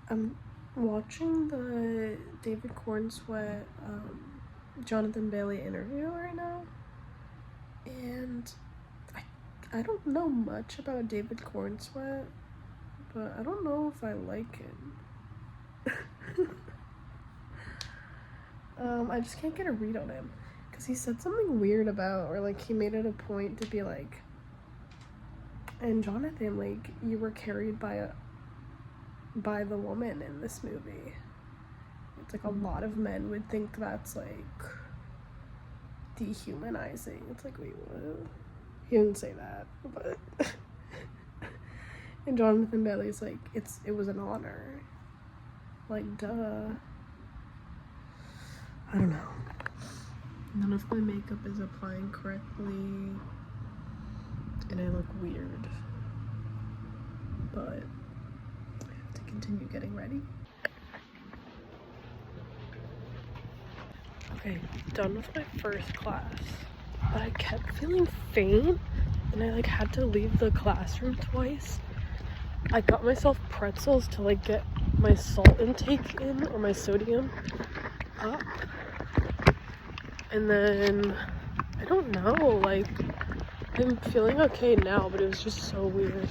I'm watching the David Cornsweet, Jonathan Bailey interview right now, and I don't know much about David Cornsweet, but I don't know if I like him. I just can't get a read on him, because he said something weird about, or like he made it a point to be like, and Jonathan, like, you were carried by the woman in this movie. It's like a lot of men would think that's like dehumanizing. It's like, wait, what? He didn't say that, but and Jonathan Bailey's like, it was an honor. Like, duh. I don't know. None of my makeup is applying correctly, and I look weird. But I have to continue getting ready. Okay, done with my first class, but I kept feeling faint, and I like had to leave the classroom twice. I got myself pretzels to like get my salt intake in, or my sodium up, and then I don't know, like, I'm feeling okay now, but it was just so weird.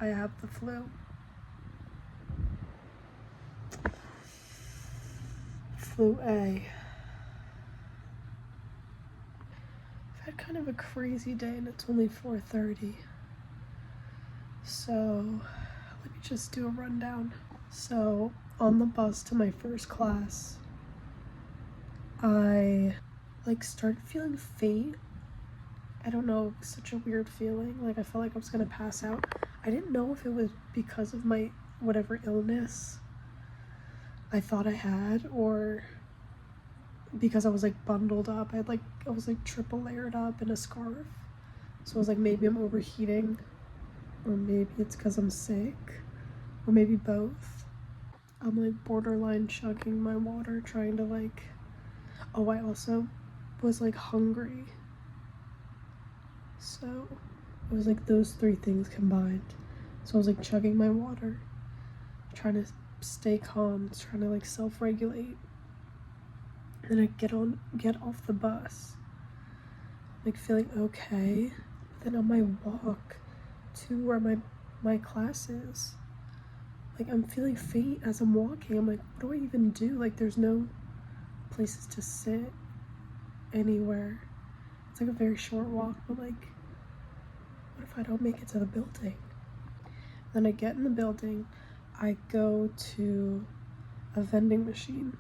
I have the flu. Flu A. I've had kind of a crazy day, and it's only 4:30. So let me just do a rundown. So on the bus to my first class, I like started feeling faint. I don't know, it was such a weird feeling. Like, I felt like I was gonna pass out. I didn't know if it was because of my whatever illness I thought I had, or because I was like bundled up. I was like triple layered up in a scarf. So I was like, maybe I'm overheating, or maybe it's because I'm sick, or maybe both. I'm like borderline chugging my water, trying to like, oh, I also was like hungry. So it was like those three things combined. So I was like chugging my water, trying to stay calm, trying to like self-regulate. And then I get off the bus, like feeling okay. But then on my walk to where my class is, like I'm feeling faint as I'm walking. I'm like, what do I even do? Like, there's no places to sit anywhere. It's like a very short walk, but like, what if I don't make it to the building? Then I get in the building, I go to a vending machine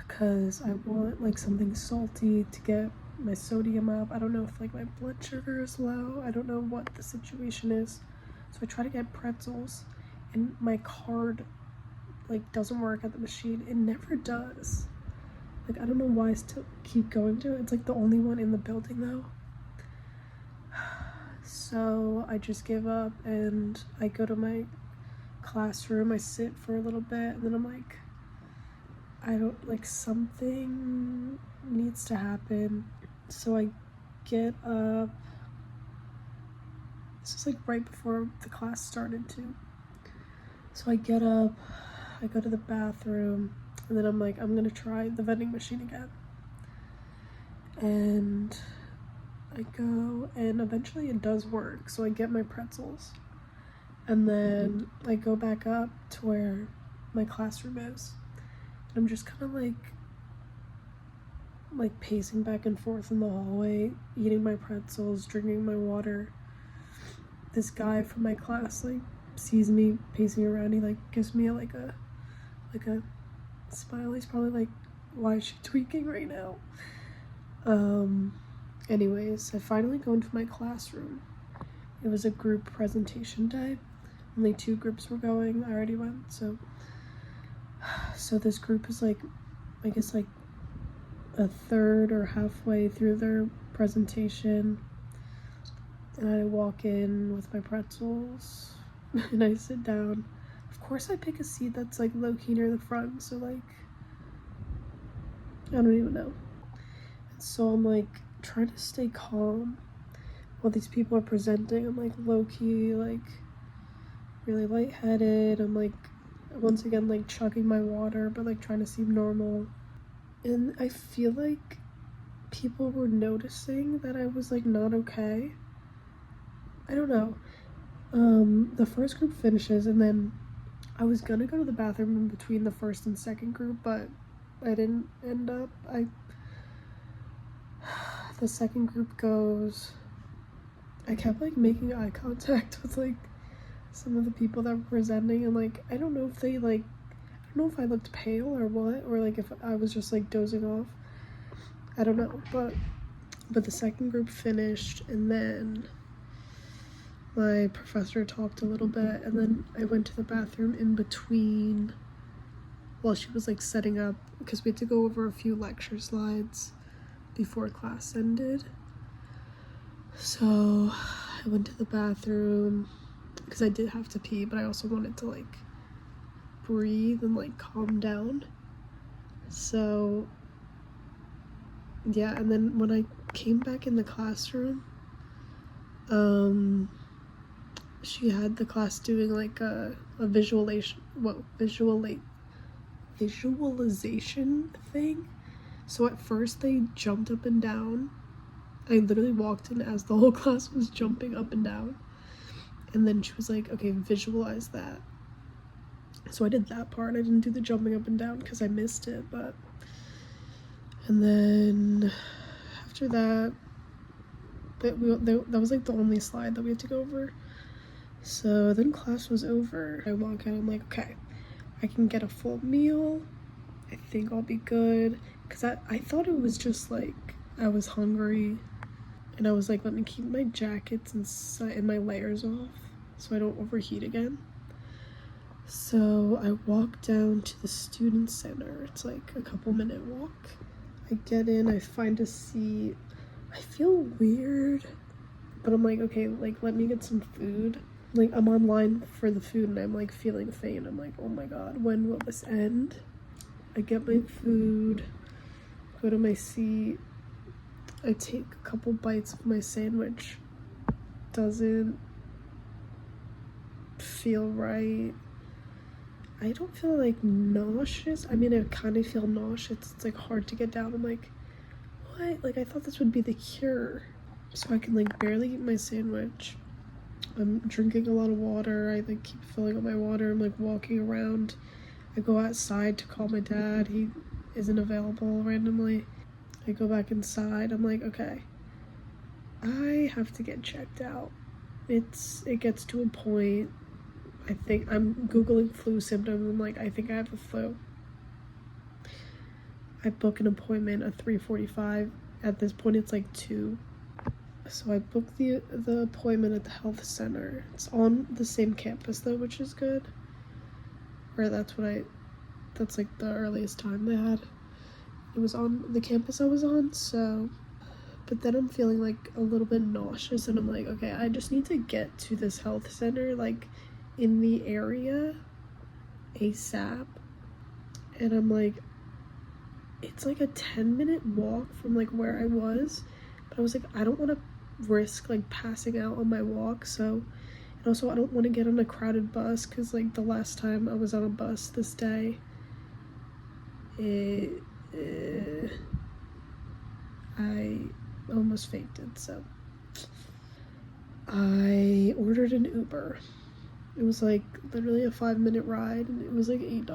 because I want like something salty to get my sodium up. I don't know if like my blood sugar is low. I don't know what the situation is. So I try to get pretzels, and my card like doesn't work at the machine. It never does. Like, I don't know why I still keep going to it. It's like the only one in the building though. So I just give up, and I go to my classroom. I sit for a little bit, and then I'm like, I don't, like, something needs to happen. So I get up. This is like right before the class started too. So I get up, I go to the bathroom, and then I'm like, I'm gonna try the vending machine again. And I go, and eventually it does work. So I get my pretzels, and then I go back up to where my classroom is. And I'm just kind of like pacing back and forth in the hallway, eating my pretzels, drinking my water. This guy from my class like sees me pacing around. He like gives me like a smile. He's probably like, why is she tweaking right now? Anyways, I finally go into my classroom. It was a group presentation day. Only 2 groups were going. I already went. So this group is like, I guess like a third or halfway through their presentation. And I walk in with my pretzels and I sit down. Of course I pick a seat that's like low-key near the front, so like, I don't even know. So I'm like trying to stay calm, while these people are presenting, I'm like low-key, like really lightheaded. I'm like once again like chugging my water but like trying to seem normal. And I feel like people were noticing that I was like not okay. I don't know. The first group finishes, and then I was gonna go to the bathroom in between the first and second group, but I didn't end up. The second group goes. I kept like making eye contact with like some of the people that were presenting, and like I don't know if they like, I don't know if I looked pale or what, or like if I was just like dozing off. I don't know, but the second group finished, and then my professor talked a little bit, and then I went to the bathroom in between while she was like setting up, because we had to go over a few lecture slides before class ended. So I went to the bathroom because I did have to pee, but I also wanted to like breathe and like calm down. So yeah, and then when I came back in the classroom, she had the class doing like a visualization thing. So at first they jumped up and down. I literally walked in as the whole class was jumping up and down, and then she was like, okay, visualize that. So I did that part. I didn't do the jumping up and down because I missed it, but and then after that that was like the only slide that we had to go over. So then class was over. I walk out, I'm like, okay, I can get a full meal. I think I'll be good. Because I thought it was just like I was hungry. And I was like, let me keep my jackets and my layers off so I don't overheat again. So I walk down to the student center. It's like a couple-minute walk. I get in, I find a seat. I feel weird, but I'm like, okay, like let me get some food. Like I'm online for the food and I'm like feeling faint. I'm like, oh my god, when will this end? I get my food, go to my seat. I take a couple bites of my sandwich. Doesn't feel right. I don't feel like nauseous. I mean, I kind of feel nauseous. It's like hard to get down. I'm like, what? Like I thought this would be the cure. So I can like barely eat my sandwich. I'm drinking a lot of water. I like keep filling up my water. I'm like walking around. I go outside to call my dad. He isn't available randomly. I go back inside. I'm like, okay, I have to get checked out. It gets to a point. I think I'm Googling flu symptoms. I'm like, I think I have the flu. I book an appointment at 3:45. At this point, it's like 2. So I booked the appointment at the health center. It's on the same campus though, which is good. Or that's like the earliest time they had. It was on the campus I was on, so. But then I'm feeling like a little bit nauseous, and I'm like, okay, I just need to get to this health center, like in the area ASAP. And I'm like, it's like a 10-minute walk from like where I was, but I was like, I don't want to risk like passing out on my walk. So, and also I don't want to get on a crowded bus, because like the last time I was on a bus this day, I almost fainted. So I ordered an Uber. It was like literally a 5-minute ride, and it was like $8.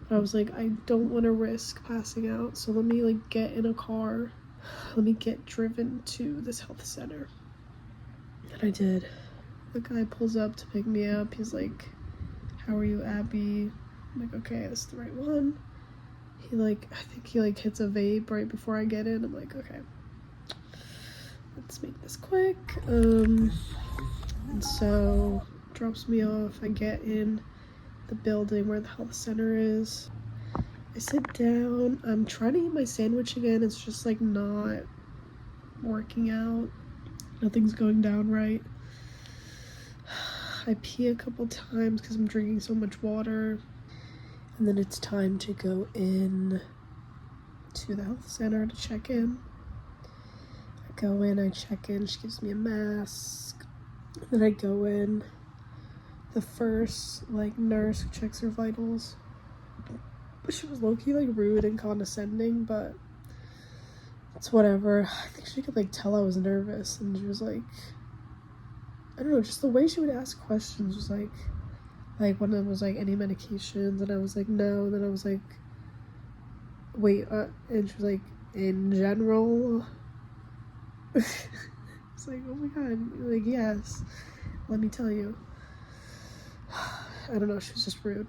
But I was like, I don't want to risk passing out, so let me like get in a car. Let me get driven to this health center. And I did. The guy pulls up to pick me up. He's like, how are you, Abby? I'm like, okay, this is the right one. I think he like hits a vape right before I get in. I'm like, okay, let's make this quick. And so drops me off. I get in the building where the health center is. I sit down. I'm trying to eat my sandwich again. It's just like not working out. Nothing's going down right. I pee a couple times because I'm drinking so much water. And then it's time to go in to the health center to check in. I Go in, I check in, she gives me a mask. Then I go in. The first, like, nurse who checks her vitals. But she was low-key, like, rude and condescending, but it's whatever. I think she could, like, tell I was nervous, and she was like, I don't know, just the way she would ask questions was like when it was like, any medications, and I was like, no, and then I was like, wait, and she was like, in general. It's like, oh my god, like, yes, let me tell you. I don't know, she was just rude.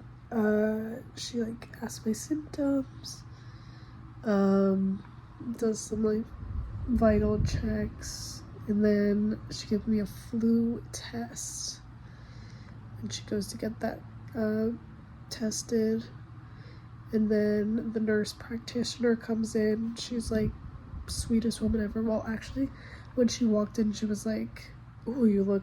She like asked my symptoms, does some like vital checks, and then she gives me a flu test, and she goes to get that tested, and then the nurse practitioner comes in. She's like sweetest woman ever. Well, actually, when she walked in, she was like, oh, you look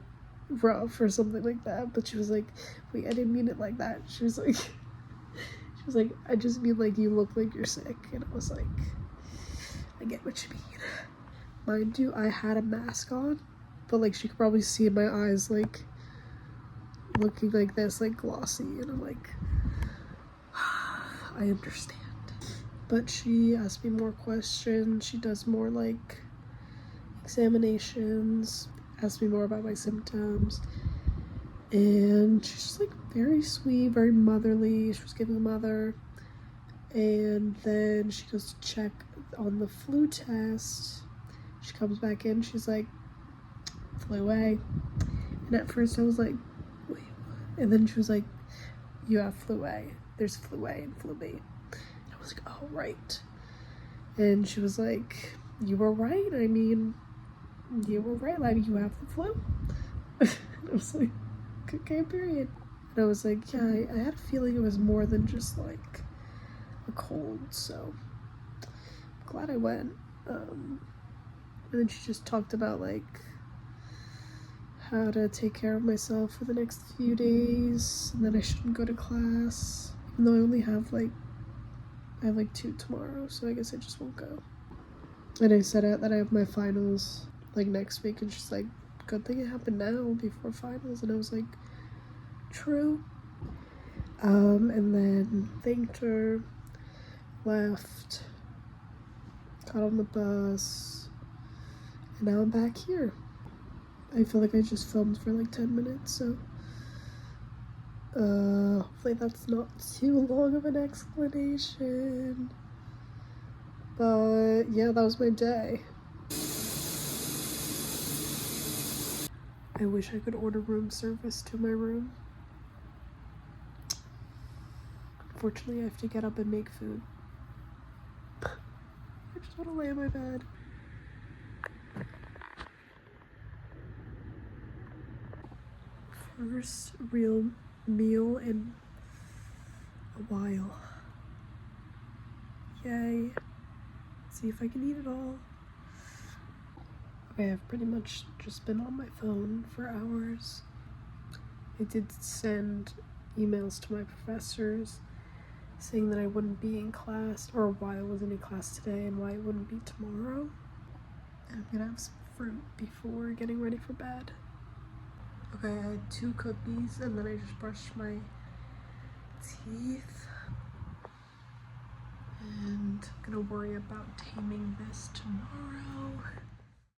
rough or something like that, but she was like, wait, I didn't mean it like that. She was like I just mean like you look like you're sick. And I was like, I get what you mean. Mind you, I had a mask on, but like she could probably see in my eyes like looking like this, like glossy, and I'm like, I understand. But she asked me more questions. She does more like examinations, asked me more about my symptoms, and she's just like very sweet, very motherly. She was giving a mother. And then she goes to check on the flu test. She comes back in, she's like, flu A. And at first I was like, wait, what? And then she was like, you have flu A. There's flu A and flu B. And I was like, oh, right. And she was like, you were right. I mean, you were right. Like, you have the flu. And I was like, okay, period. And I was like, yeah, I had a feeling it was more than just like a cold, so I'm glad I went. And then she just talked about like how to take care of myself for the next few days, and then I shouldn't go to class, even though I only have like 2 tomorrow, so I guess I just won't go. And I said that I have my finals like next week, and she's like, good thing it happened now before finals. And I was like, true. And then thanked her, left, got on the bus, and now I'm back here. I feel like I just filmed for like 10 minutes, so hopefully that's not too long of an explanation. But yeah, that was my day. I wish I could order room service to my room. Unfortunately, I have to get up and make food. I just want to lay in my bed. First real meal in a while. Yay. See if I can eat it all. Okay, I've pretty much just been on my phone for hours. I did send emails to my professors saying that I wouldn't be in class, or why I wasn't in class today and why it wouldn't be tomorrow. And I'm gonna have some fruit before getting ready for bed. Okay, I had 2 cookies, and then I just brushed my teeth. And I'm gonna worry about taming this tomorrow.